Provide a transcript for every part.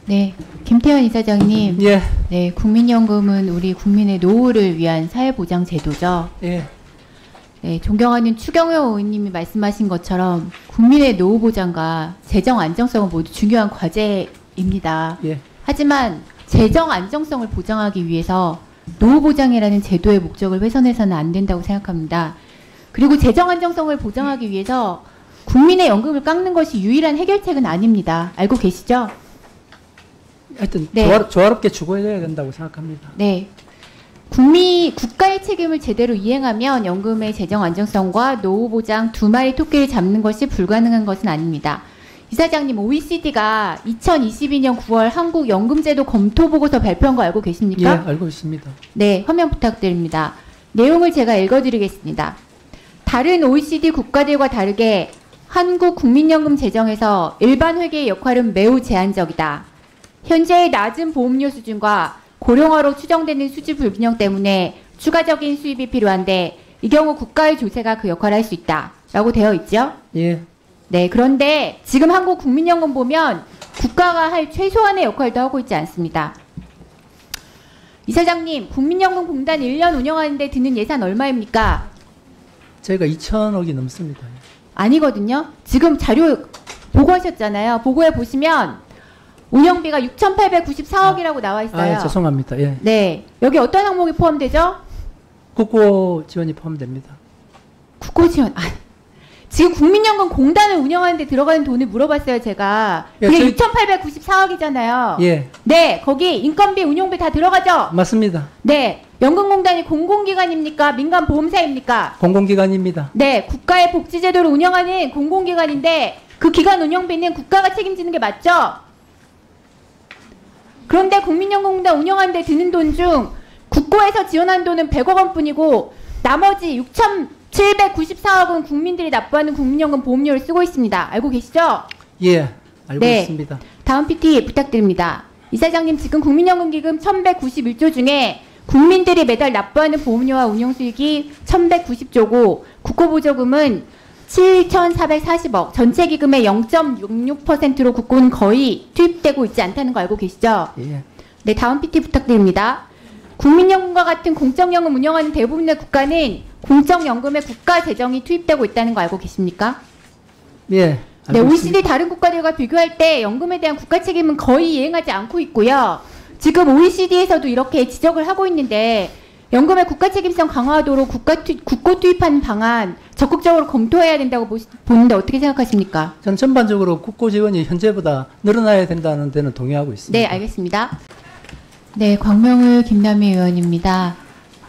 네, 김태현 이사장님. 예. 네, 국민연금은 우리 국민의 노후를 위한 사회보장 제도죠. 예. 네, 존경하는 추경호 의원님이 말씀하신 것처럼 국민의 노후 보장과 재정 안정성은 모두 중요한 과제입니다. 예. 하지만 재정 안정성을 보장하기 위해서 노후 보장이라는 제도의 목적을 훼손해서는 안 된다고 생각합니다. 그리고 재정 안정성을 보장하기 위해서 국민의 연금을 깎는 것이 유일한 해결책은 아닙니다. 알고 계시죠? 하여튼 네. 조화롭게 추구해야 된다고 생각합니다. 네. 국가의 책임을 제대로 이행하면 연금의 재정 안정성과 노후 보장 두 마리 토끼를 잡는 것이 불가능한 것은 아닙니다. 이사장님, OECD가 2022년 9월 한국 연금제도 검토 보고서 발표한 거 알고 계십니까? 예, 알고 있습니다. 네, 화면 부탁드립니다. 내용을 제가 읽어드리겠습니다. 다른 OECD 국가들과 다르게 한국 국민연금 재정에서 일반 회계의 역할은 매우 제한적이다. 현재의 낮은 보험료 수준과 고령화로 추정되는 수지 불균형 때문에 추가적인 수입이 필요한데 이 경우 국가의 조세가 그 역할을 할 수 있다. 라고 되어 있죠? 예. 네, 그런데 지금 한국 국민연금 보면 국가가 할 최소한의 역할도 하고 있지 않습니다. 이사장님, 국민연금공단 1년 운영하는데 드는 예산 얼마입니까? 저희가 2천억이 넘습니다. 아니거든요. 지금 자료 보고하셨잖아요. 보고에 보시면 운영비가 6,894억이라고 나와 있어요. 죄송합니다. 예. 네. 여기 어떤 항목이 포함되죠? 국고 지원이 포함됩니다. 국고 지원. 지금 국민연금 공단을 운영하는데 들어가는 돈을 물어봤어요, 제가. 그게 6,894억이잖아요. 예. 네. 거기 인건비, 운용비 다 들어가죠? 맞습니다. 네. 연금공단이 공공기관입니까? 민간보험사입니까? 공공기관입니다. 네. 국가의 복지제도를 운영하는 공공기관인데 그 기관 운영비는 국가가 책임지는 게 맞죠? 그런데 국민연금공단 운영하는데 드는 돈 중 국고에서 지원한 돈은 100억 원뿐이고 나머지 6,794억은 국민들이 납부하는 국민연금 보험료를 쓰고 있습니다. 알고 계시죠? 예, 알고 네. 있습니다. 다음 PT 부탁드립니다. 이사장님, 지금 국민연금기금 1,191조 중에 국민들이 매달 납부하는 보험료와 운용수익이 1,190조고 국고보조금은 7,440억, 전체 기금의 0.66%로 국고는 거의 투입되고 있지 않다는 거 알고 계시죠? 예. 네, 다음 PT 부탁드립니다. 국민연금과 같은 공적연금 운영하는 대부분의 국가는 공적연금에 국가 재정이 투입되고 있다는 거 알고 계십니까? 예. 네, OECD 다른 국가들과 비교할 때 연금에 대한 국가 책임은 거의 이행하지 않고 있고요. 지금 OECD에서도 이렇게 지적을 하고 있는데 연금의 국가 책임성 강화하도록 국고 투입하는 방안 적극적으로 검토해야 된다고 보는데 어떻게 생각하십니까? 전 전반적으로 국고 지원이 현재보다 늘어나야 된다는 데는 동의하고 있습니다. 네, 알겠습니다. 네, 광명을 김남희 의원입니다.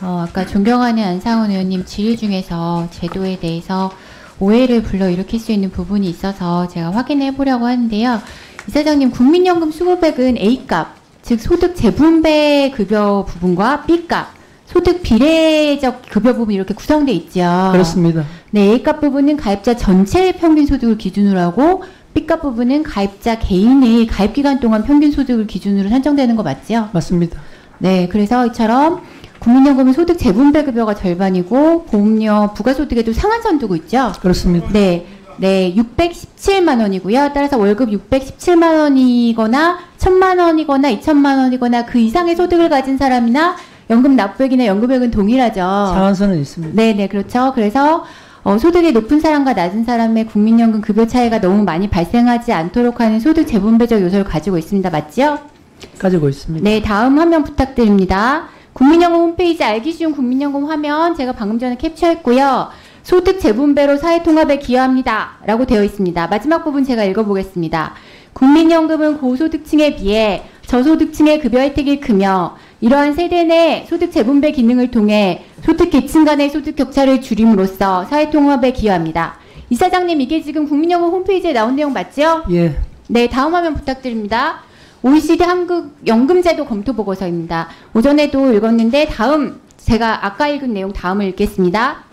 아까 존경하는 안상훈 의원님 질의 중에서 제도에 대해서 오해를 불러일으킬 수 있는 부분이 있어서 제가 확인해 보려고 하는데요. 이사장님, 국민연금 수급액은 A값, 즉 소득 재분배 급여 부분과 B값, 소득 비례적 급여 부분 이렇게 구성되어 있죠. 그렇습니다. 네, A값 부분은 가입자 전체의 평균 소득을 기준으로 하고 B값 부분은 가입자 개인의 가입기간 동안 평균 소득을 기준으로 산정되는 거 맞죠? 맞습니다. 네, 그래서 이처럼 국민연금은 소득 재분배 급여가 절반이고 보험료 부가소득에도 상한선 두고 있죠? 그렇습니다. 네. 네, 617만 원이고요. 따라서 월급 617만 원이거나 1,000만 원이거나 2,000만 원이거나 그 이상의 소득을 가진 사람이나 연금 납부액이나 연금액은 동일하죠. 상한선은 있습니다. 네, 네, 그렇죠. 그래서 소득이 높은 사람과 낮은 사람의 국민연금 급여 차이가 너무 많이 발생하지 않도록 하는 소득 재분배적 요소를 가지고 있습니다. 맞죠? 가지고 있습니다. 네, 다음 화면 부탁드립니다. 국민연금 홈페이지 알기 쉬운 국민연금 화면 제가 방금 전에 캡처했고요. 소득 재분배로 사회통합에 기여합니다. 라고 되어 있습니다. 마지막 부분 제가 읽어보겠습니다. 국민연금은 고소득층에 비해 저소득층의 급여 혜택이 크며 이러한 세대 내 소득 재분배 기능을 통해 소득 계층 간의 소득 격차를 줄임으로써 사회통합에 기여합니다. 이사장님, 이게 지금 국민연금 홈페이지에 나온 내용 맞죠? 예. 네, 다음 화면 부탁드립니다. OECD 한국 연금제도 검토 보고서입니다. 오전에도 읽었는데 다음 제가 아까 읽은 내용 다음을 읽겠습니다.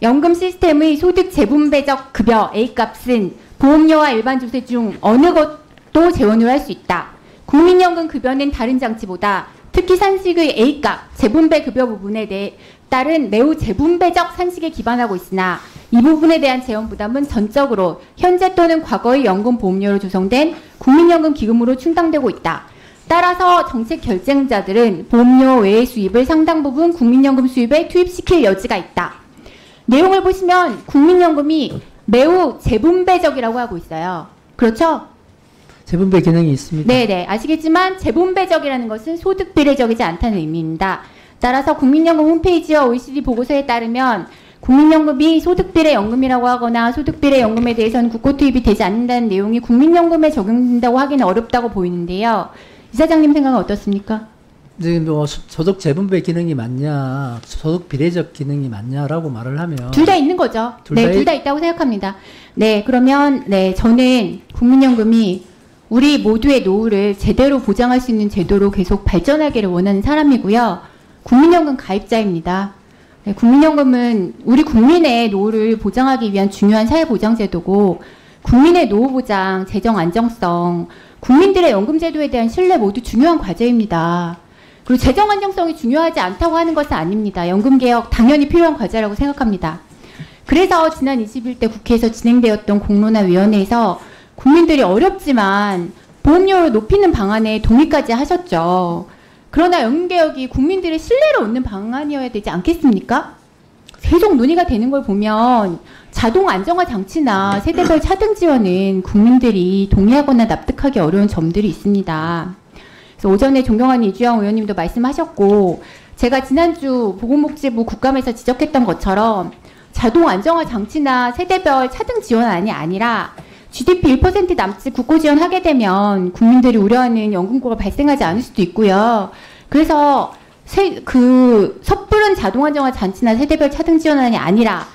연금 시스템의 소득 재분배적 급여 A값은 보험료와 일반 조세 중 어느 것도 재원으로 할 수 있다. 국민연금 급여는 다른 장치보다 특히 산식의 A값, 재분배 급여 부분에 따른 매우 재분배적 산식에 기반하고 있으나 이 부분에 대한 재원 부담은 전적으로 현재 또는 과거의 연금 보험료로 조성된 국민연금 기금으로 충당되고 있다. 따라서 정책 결정자들은 보험료 외의 수입을 상당 부분 국민연금 수입에 투입시킬 여지가 있다. 내용을 보시면 국민연금이 매우 재분배적이라고 하고 있어요. 그렇죠? 재분배 기능이 있습니다. 네네. 아시겠지만 재분배적이라는 것은 소득 비례적이지 않다는 의미입니다. 따라서 국민연금 홈페이지와 OECD 보고서에 따르면 국민연금이 소득비례 연금이라고 하거나 소득비례 연금에 대해서는 국고 투입이 되지 않는다는 내용이 국민연금에 적용된다고 하기는 어렵다고 보이는데요. 이사장님 생각은 어떻습니까? 지금 뭐 소득 재분배 기능이 맞냐, 소득 비례적 기능이 맞냐라고 말을 하면 둘 다 있는 거죠. 네, 둘 다 있다고 생각합니다. 네, 그러면 네, 저는 국민연금이 우리 모두의 노후를 제대로 보장할 수 있는 제도로 계속 발전하기를 원하는 사람이고요. 국민연금 가입자입니다. 네, 국민연금은 우리 국민의 노후를 보장하기 위한 중요한 사회보장제도고 국민의 노후보장, 재정 안정성, 국민들의 연금제도에 대한 신뢰 모두 중요한 과제입니다. 그리고 재정 안정성이 중요하지 않다고 하는 것은 아닙니다. 연금개혁 당연히 필요한 과제라고 생각합니다. 그래서 지난 21대 국회에서 진행되었던 공론화위원회에서 국민들이 어렵지만 보험료를 높이는 방안에 동의까지 하셨죠. 그러나 연금개혁이 국민들의 신뢰를 얻는 방안이어야 되지 않겠습니까? 계속 논의가 되는 걸 보면 자동 안정화 장치나 세대별 차등 지원은 국민들이 동의하거나 납득하기 어려운 점들이 있습니다. 그래서 오전에 존경하는 이주영 의원님도 말씀하셨고 제가 지난주 보건복지부 국감에서 지적했던 것처럼 자동 안정화 장치나 세대별 차등 지원안이 아니라 GDP 1% 남짓 국고 지원하게 되면 국민들이 우려하는 연금고가 발생하지 않을 수도 있고요. 그래서 섣부른 자동 안정화 장치나 세대별 차등 지원안이 아니라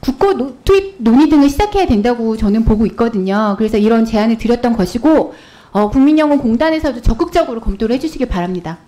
국고 투입 논의 등을 시작해야 된다고 저는 보고 있거든요. 그래서 이런 제안을 드렸던 것이고 국민연금공단에서도 적극적으로 검토를 해주시기 바랍니다.